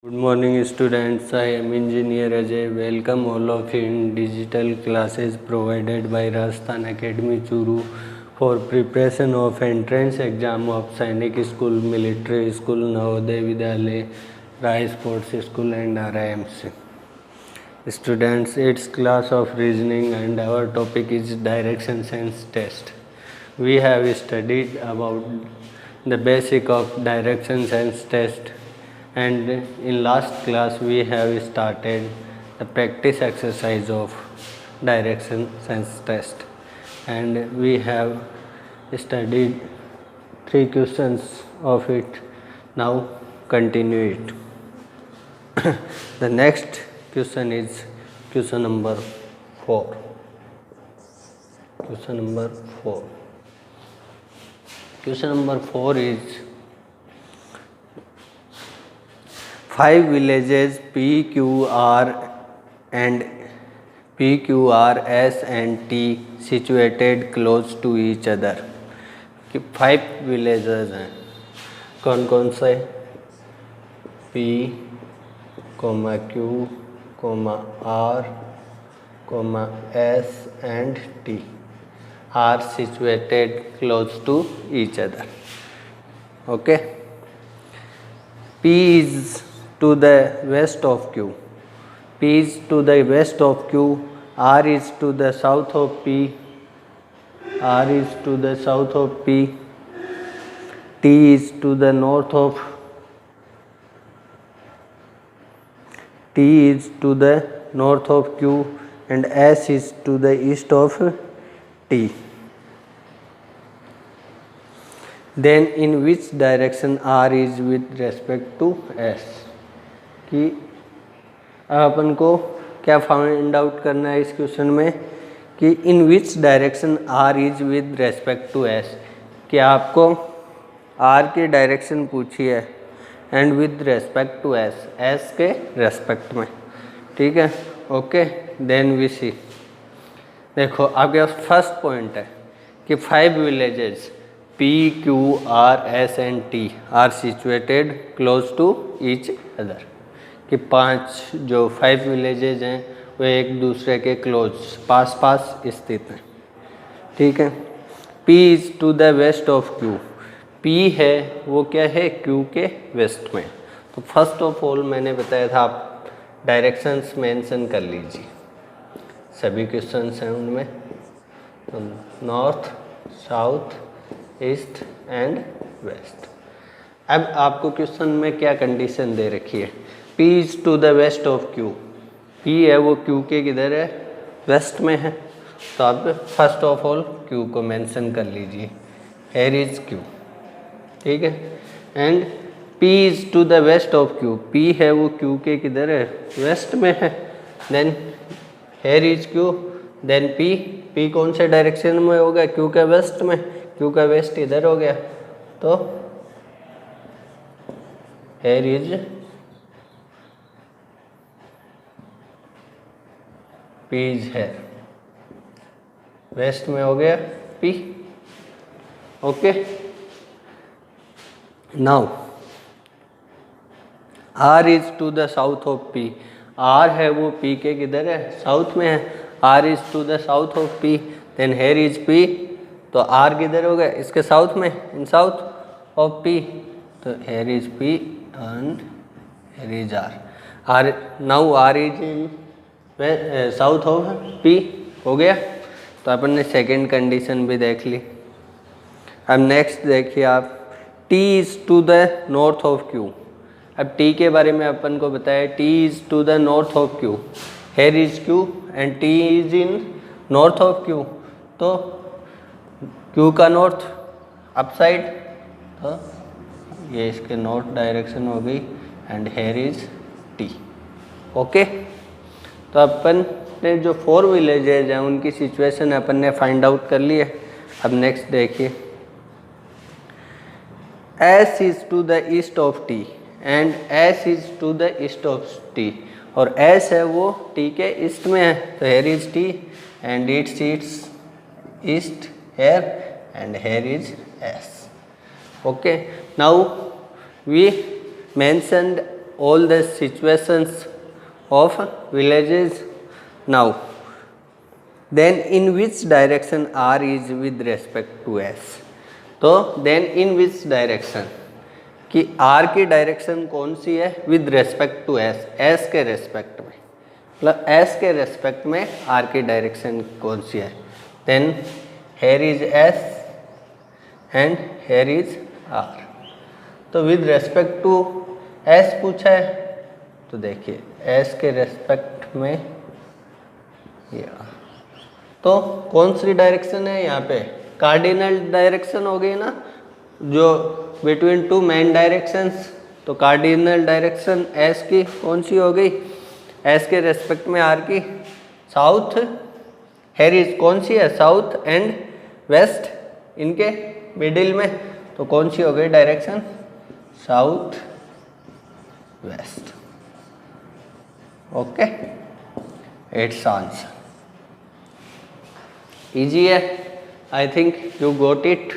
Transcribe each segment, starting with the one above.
Good morning students, I am Engineer Ajay. Welcome all of you in digital classes provided by Rajasthan Academy Churu for preparation of entrance exam of Sainik School, Military School, Navodaya Vidyalaya, Rai Sports School and RIMC. Students, it's class of reasoning and our topic is direction sense test. We have studied about the basic of direction sense test, and in last class we have started the practice exercise of direction sense test, and we have studied 3 questions of it. Now continue it. The next question is question number 4. Question number 4. Question number 4 is 5 villages PQR, S and T situated close to each other. 5 villages हैं, कौन कौन से? P, Q, R, S and T are situated close to each other. Okay. P is to the west of Q. P is to the west of Q. R is to the south of P. R is to the south of P. T is to the north of. T is to the north of Q, and S is to the east of T. Then in which direction R is with respect to S? कि अब अपन को क्या find out करना है इस question में कि in which direction R is with respect to S, कि आपको R की डायरेक्शन पूछी है and with respect to S के रेस्पेक्ट में. ठीक है, ओके. देन वी सी, देखो आपके पास फर्स्ट पॉइंट है कि 5 villages P, Q, R, S and T are situated close to each other, कि 5 विलेजेज हैं वो एक दूसरे के क्लोज पास स्थित हैं. ठीक है. P is to the west of Q. P है वो क्या है? Q के वेस्ट में. तो फर्स्ट ऑफ ऑल मैंने बताया था आप डायरेक्शंस मेंशन कर लीजिए, सभी क्वेश्चंस हैं उनमें north, south, east and west. अब आपको क्वेश्चन में क्या कंडीशन दे रखी है? P is to the west of Q. P है वो Q के किधर है? वेस्ट में है. तो आप फर्स्ट ऑफ ऑल Q को मेंशन कर लीजिए, हेयर इज Q. ठीक है. And P is to the west of Q. P है वो Q के किधर है? वेस्ट में है. Then here is Q. Then P कौन से डायरेक्शन में होगा? Q के वेस्ट में. Q का वेस्ट इधर हो गया, तो here is P is here, west में हो गया P. Okay. Now R is to the south of P. R है वो P के किधर है? साउथ में है. R is to the south of P. Then here is P. तो R किधर हो गया? इसके साउथ में, इन साउथ ऑफ P. तो here is P and here is R. Now R is in south of P. हो गया. तो अपन ने सेकेंड कंडीशन भी देख ली. अब नेक्स्ट देखिए आप, T is to the north of Q. अब T के बारे में अपन को बताया, T is to the north of Q. Here is Q and T is in north of Q. तो Q का नॉर्थ अप साइड, तो ये इसके नॉर्थ डायरेक्शन हो गई and here is T. Okay. तो अपन ने जो 4 विलेजेज हैं उनकी सिचुएशन अपन ने फाइंड आउट कर ली है. अब नेक्स्ट देखिए, S is to the east of T and S is to the east of T. और S है वो T के ईस्ट में है, तो here is T and it's east here and here is S. Okay, now we mentioned all the situations of villages now. Then in which direction r is with respect to s? तो then in which direction कि r की direction कौन सी है with respect to s, s के respect में, मतलब s के रेस्पेक्ट में r की डायरेक्शन कौन सी है. Then here is s and here is r. तो विद रेस्पेक्ट टू s पूछा है, तो देखिए s के रेस्पेक्ट में ये, तो कौन सी डायरेक्शन है यहाँ पे, कार्डिनल डायरेक्शन हो गई ना, जो बिटवीन टू मेन डायरेक्शंस. तो कार्डिनल डायरेक्शन एस की कौन सी हो गई, एस के रेस्पेक्ट में आर की साउथ. हेयर इज कौन सी है, साउथ एंड वेस्ट, इनके मिडिल में, तो कौन सी हो गई direction, south west. Okay, it's answer. Easy है, I think you got it.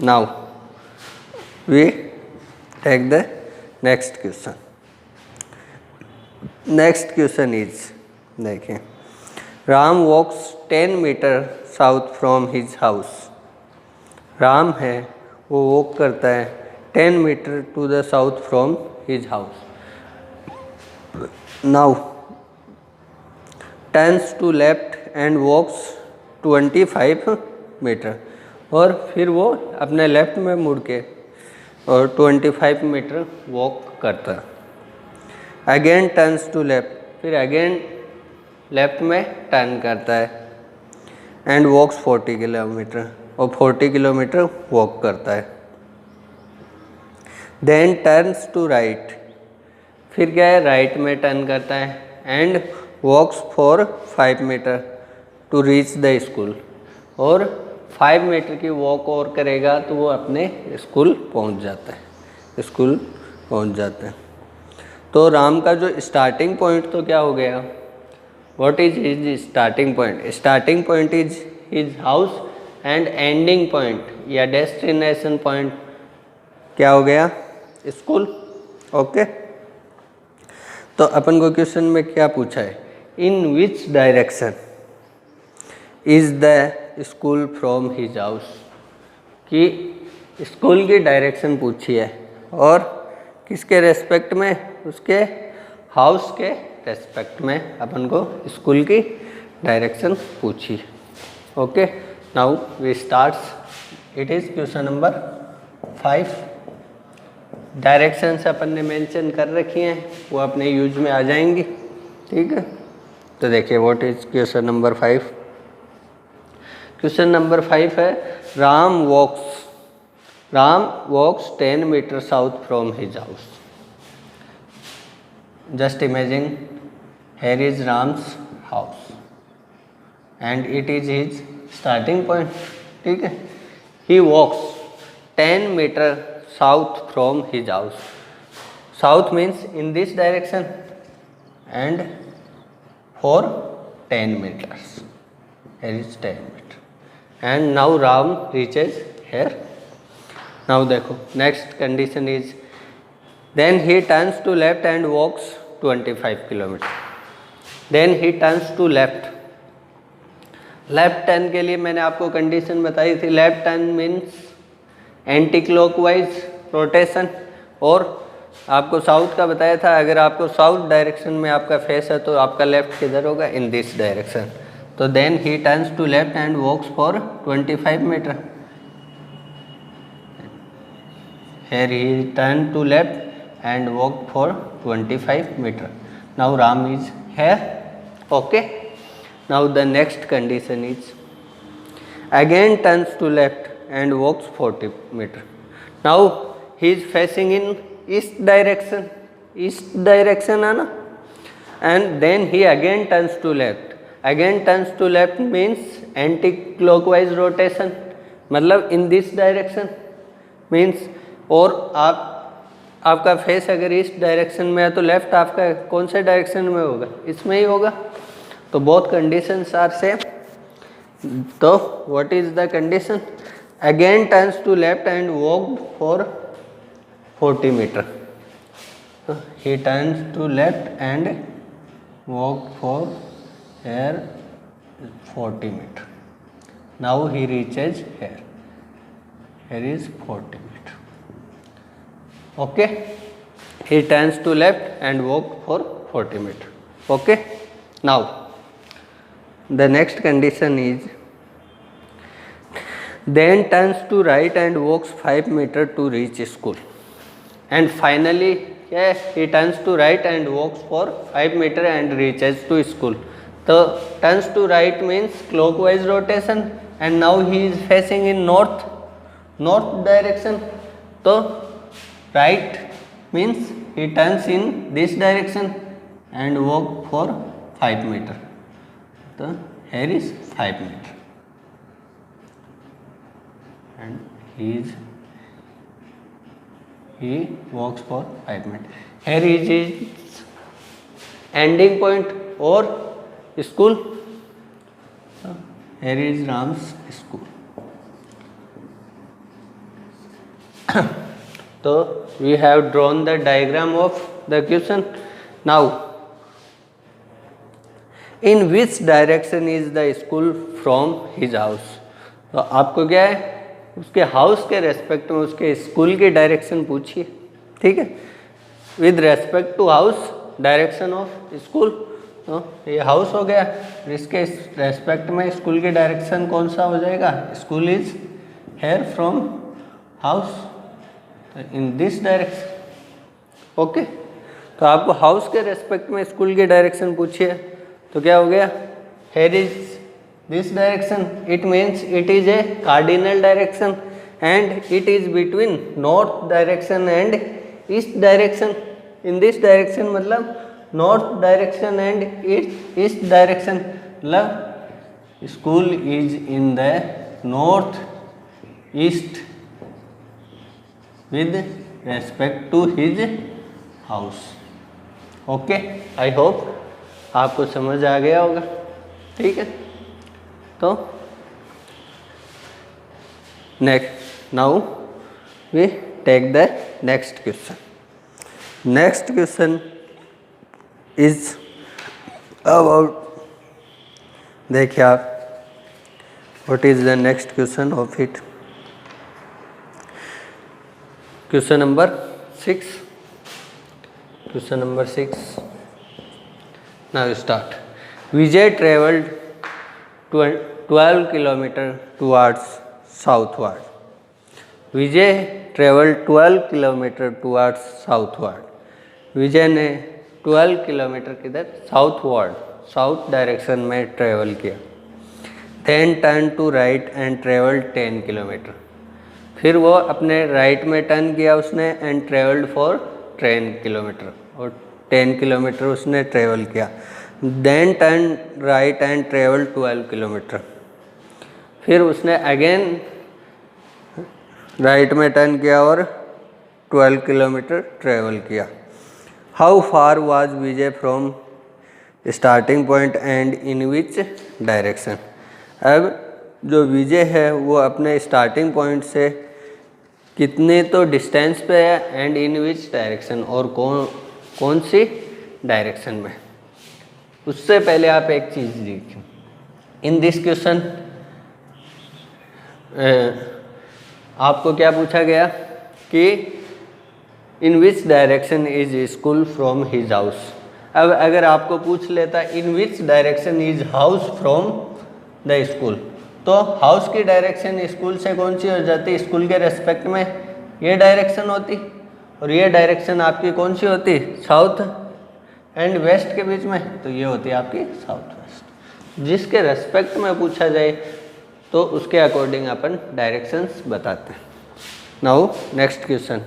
Now we take the next question. Next question is, देखिए, Ram walks 10 meter south from his house. Ram है वो वॉक करता है 10 meter to the south from his house. Now turns to left and walks 25 metre, और फिर वो अपने left में मुड़ के और 25 मीटर वॉक करता है. अगेन टर्न्स टू लेफ्ट, फिर अगेन लेफ्ट में टर्न करता है एंड वॉक्स 40 किलोमीटर, और 40 किलोमीटर वॉक करता है. देन टर्न्स टू राइट, फिर क्या है राइट में टर्न करता है and walks for 5 metre to reach the school, और 5 मीटर की वॉक और करेगा तो वो अपने स्कूल पहुंच जाता है, स्कूल पहुंच जाता है. तो राम का जो स्टार्टिंग पॉइंट तो क्या हो गया, what is his starting point, starting point is his house and ending point या डेस्टिनेशन पॉइंट क्या हो गया, स्कूल. ओके, तो अपन को क्वेश्चन में क्या पूछा है, in which direction is the school from his house, कि स्कूल की डायरेक्शन पूछी है और किसके रेस्पेक्ट में, उसके हाउस के रेस्पेक्ट में अपन को स्कूल की डायरेक्शन पूछी. Okay, now we starts. It is question number 5. Directions अपन ने मेंशन कर रखी हैं, वो अपने यूज में आ जाएंगी. ठीक है, तो देखिए what is question number 5. Question number 5 है, Ram walks 10 metre south from his house. Just imagine here is Ram's house and it is his starting point. ठीक है, he walks 10 metre south from his house. South means in this direction and for 10 meters. Here is 10 meter. And now Ram reaches here. Now देखो next condition is, then he turns to left and walks 25 kilometer. Then he turns to left. Left turn के लिए मैंने आपको condition बताई थी, left turn means anti clockwise rotation, और आपको south का बताया था, अगर आपको साउथ डायरेक्शन में आपका फेस है तो आपका लेफ्ट किधर होगा, इन दिस डायरेक्शन. तो then he turns to left and walks for 25 metre. Here he turn to left and walk for 25 metre. Now Ram is here. Okay, now the next condition is, again turns to left and walks 40 metre. Now he is facing in east direction है ना, and then he again turns to left. Again turns to left means anti clockwise rotation, मतलब इन this direction means, और आपका face अगर east direction में है तो left आपका कौन से डायरेक्शन में होगा, इसमें ही होगा. तो बोथ कंडीशंस आर सेम. तो what is the condition, again turns to left and walk for 40 metre. he turns to left and walked for here 40 meters. Now he reaches here. Here is 40 meters. Okay. He turns to left and walked for 40 meters. Okay. Now, the next condition is then turns to right and walks 5 meters to reach school. And finally, he turns to right and walks for 5 meters and reaches to school. So turns to right means clockwise rotation, and now he is facing in north direction. So right means he turns in this direction and walk for 5 meters. So here is 5 meters, and he walks for 5 meters. Here is his ending point or school. Here is Ram's school. So we have drawn the diagram of the question. Now, in which direction is the school from his house? तो आपको क्या है, उसके house के respect में उसके school की direction पूछिए. ठीक है, with respect to house direction of school. तो ये हाउस हो गया, इसके रेस्पेक्ट में स्कूल की डायरेक्शन कौन सा हो जाएगा? School is here from house in this direction. Okay, तो आपको हाउस के रेस्पेक्ट में स्कूल की डायरेक्शन पूछिए तो क्या हो गया? Here is this direction. It means it is a cardinal direction and it is between north direction and east direction. In this direction मतलब north direction and east direction, मतलब school is in the north east with respect to his house. Okay, I hope आपको समझ आ गया होगा. ठीक है, तो next now we take the next question. Next question is about, देखिए आप, what is the next question of it. Question number 6. Question number 6. Now start. Vijay travelled 12 kilometers towards southward. Vijay travelled 12 kilometers towards southward. विजय ने 12 kilometre किधर? Southward, south direction में travel किया. Then turned to right and travelled 10 kilometers. फिर वो अपने right में turn किया उसने एंड ट्रेवल्ड फॉर 10 किलोमीटर, और 10 किलोमीटर उसने ट्रेवल किया. Then turn right and travel 12 kilometre. फिर उसने अगेन राइट में टर्न किया और 12 किलोमीटर ट्रेवल किया. How far was Vijay from starting point and in which direction. अब जो विजय है वो अपने स्टार्टिंग पॉइंट से कितने तो डिस्टेंस पे है एंड इन विच डायरेक्शन, और कौन सी डायरेक्शन में. उससे पहले आप एक चीज़ देखिए. इन दिस क्वेश्चन आपको क्या पूछा गया कि in which direction is school from his house. अब अगर आपको पूछ लेता in which direction is house from the school, तो हाउस की डायरेक्शन स्कूल से कौन सी हो जाती? स्कूल के रेस्पेक्ट में ये डायरेक्शन होती, और ये डायरेक्शन आपकी कौन सी होती? साउथ एंड वेस्ट के बीच में, तो ये होती है आपकी साउथ वेस्ट. जिसके रेस्पेक्ट में पूछा जाए तो उसके अकॉर्डिंग अपन डायरेक्शंस बताते हैं. Now next question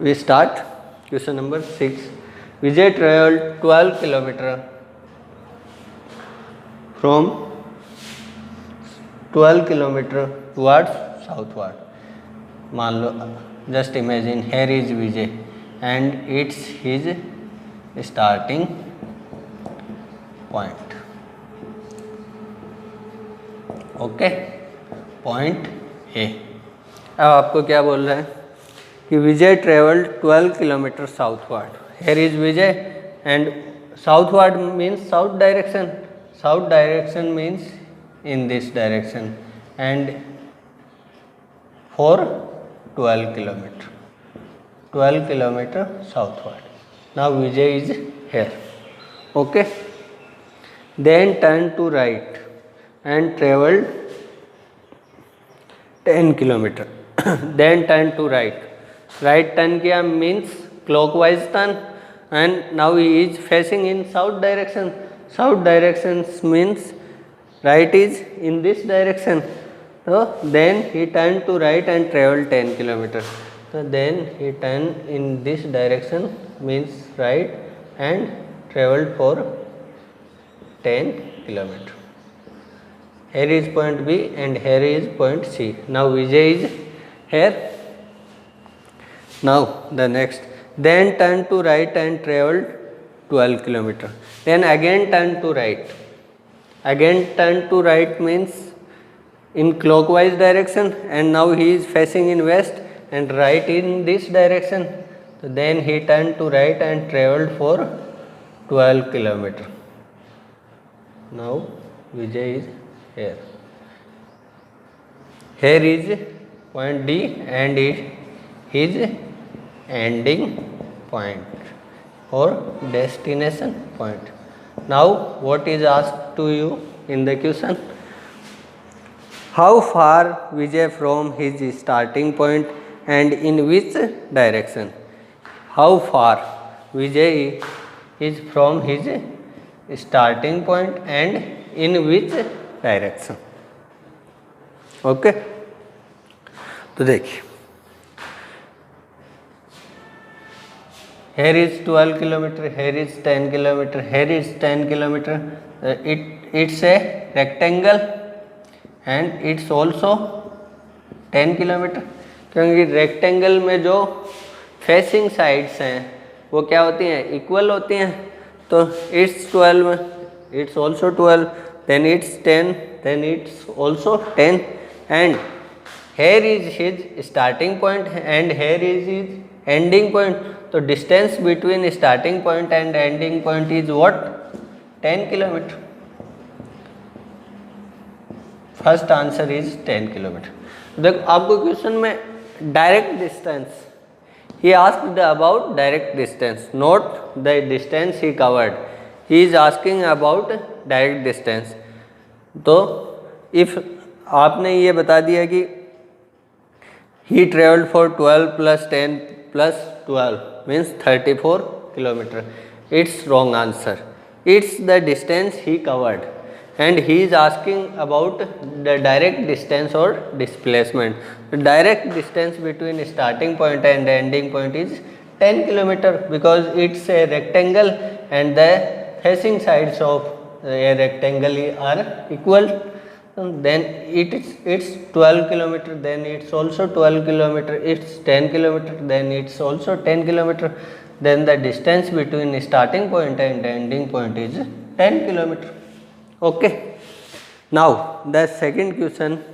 we start. Question number 6. Vijay travelled 12 kilometre from 12 kilometre towards southward. मान लो, just imagine here is Vijay and it's his starting point. Okay, point A. अब आपको क्या बोल रहा है कि Vijay travelled 12 kilometre southward. Here is Vijay and southward means south direction. South direction means in this direction and for 12 kilometer. 12 kilometer southward. Now Vijay is here. Okay. Then turn to right and traveled 10 kilometer. Then turn to right. Right turn किया means clockwise turn and now he is facing in south direction. South direction means right is in this direction. So then he turned to right and traveled 10 kilometer. So then he turned in this direction means right and traveled for 10 kilometer. Here is point B and here is point C. Now Vijay is here. Now the next. Then turn to right and traveled 12 kilometer. Then again turn to right. Again turn to right means in clockwise direction and now he is facing in west and right in this direction. So then he turned to right and traveled for 12 kilometer. Now Vijay is here. Here is point D and it is ending point or destination point. Now what is asked to you in the question? How far Vijay from his starting point and in which direction? How far Vijay is from his starting point and in which direction? Okay तो देखिए here is 12 kilometer, here is 10 kilometer, here is 10 kilometer. It's a rectangle and it's also 10 kilometer. क्योंकि rectangle में जो facing sides हैं वो क्या होती हैं, इक्वल होती हैं. तो it's 12, it's also 12, then it's 10, then it's also 10 and here is his starting point and here is his ending point. तो distance between starting point and ending point is what? 10 kilometer. First answer is 10 kilometer. देखो आपको question में direct distance he asked about direct distance, not the distance he covered. He is asking about direct distance. तो if आपने ये बता दिया कि he traveled for 12 plus 10 plus 12 means 34 kilometer. It's wrong answer. It's the distance he covered and he is asking about the direct distance or displacement. The direct distance between starting point and ending point is 10 kilometer because it's a rectangle and the facing sides of a rectangle are equal. Then it's 12 kilometer, then it's also 12 kilometer, it's 10 kilometer, then it's also 10 kilometer. Then the distance between starting point and ending point is 10 kilometer. Okay. Now the second question.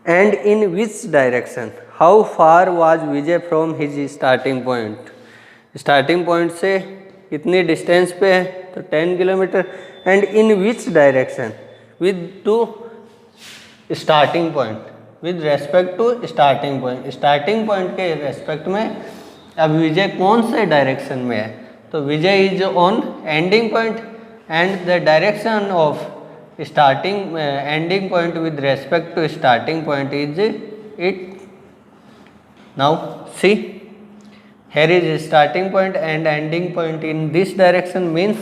And in which direction? How far was Vijay from his starting point? Starting point से कितनी distance पे है? तो 10 kilometer. And in which direction? With to starting point. With respect to starting point. Starting point के respect में अब विजय कौन से डायरेक्शन में है? तो Vijay is on ending point and the direction of starting ending point with respect to starting point is it. Now see here is starting point and ending point in this direction means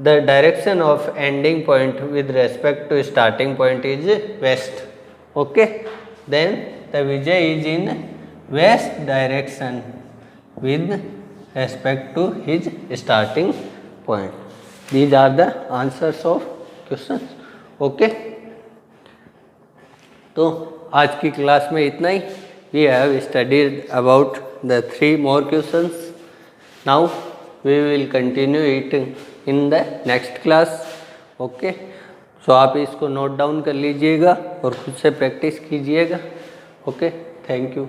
the direction of ending point with respect to starting point is west. Okay, then the Vijay is in west direction with respect to his starting point. These are the answers of questions. Okay, तो आज की class में इतना ही. We have studied about the 3 more questions. Now we will continue it in the next class. Okay, so आप इसको note down कर लीजिएगा और खुद से प्रैक्टिस कीजिएगा. Okay, thank you.